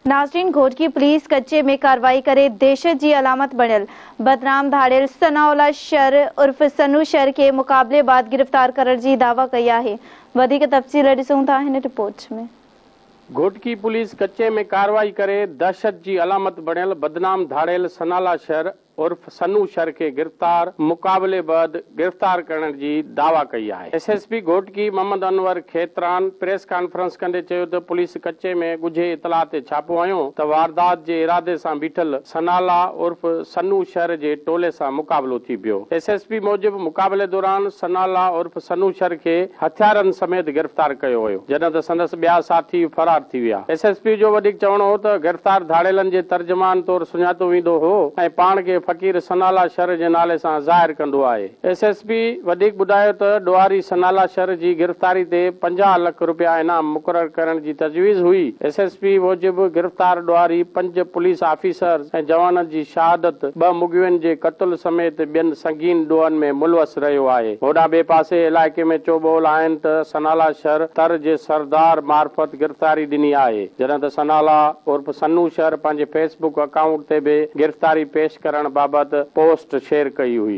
नाज़रीन, घोटकी पुलिस कच्चे में कार्रवाई करे दहशत जी अलामत बणियल बदनाम धाड़ियल सनाउल्लाह शर उर्फ सनू शर के मुकाबले बाद गिरफ्तार करण जी दावा कई है। वधिक तफ़सील ॾिसूं था हिन रिपोर्ट में। घोटकी पुलिस कच्चे में कार्रवाई करे दहशत जी अलामत बणियल बदनाम धाड़ियल सनाउल्लाह शर उर्फ सनू शर के मुकाबले बाद गिरफ्तार करण जी दावा कई है। SSP Ghotki Mohammad Anwar Khetran press conference कंदे चयो त पुलिस कच्चे में ॻुझे इतला ते छापो हयो त वारदात जे इरादे सां बीठल सनाउल्लाह उर्फ सनू शर जे टोले सां मुकाबलो थी पियो। एसएसपी मूजिब मुकाबले दौरान सनाउल्लाह उर्फ सनू शर के हथियारन समेत गिरफ्तार कयो हुयो, जॾहिं त संदसि ॿिया साथी फरार थी विया। एसएसपी जो वधीक चवणो हो त गिरफ्तार धाड़ियलनि जे तर्जमान तौर सुञातो वेंदो हो ऐं पाण खे फकीर सनाउल्लाह शर जे नाले सां ज़ाहिर कंदो आहे। एसएसपी वधीक ॿुधायो त ॾुआरी सनाउल्लाह शर जी गिरफ़्तारी ते 50 लाख रुपया इनाम मुक़रर करण जी तजवीज़ हुई। एसएसपी मूजिब गिरफ़्तार ॾुआरी 5 पुलिस ऑफिसर ऐं जवाननि जी शहादत 2 मुॻियुनि जे क़त्ल समेत ॿियनि संगीन ॾोहनि में मुलवस रहियो आहे। होॾां ॿिए पासे इलाइक़े में चोबोल आहिनि त सनाउल्लाह शर तर जे सरदार मार्फत गिरफ़्तारी ॾिनी आहे, जॾहिं त सनाउल्लाह उर्फ सनू शर पंहिंजे फेसबुक अकाउंट ते बि गिरफ़्तारी पेश करण बाबति पोस्ट शेयर कई हुई।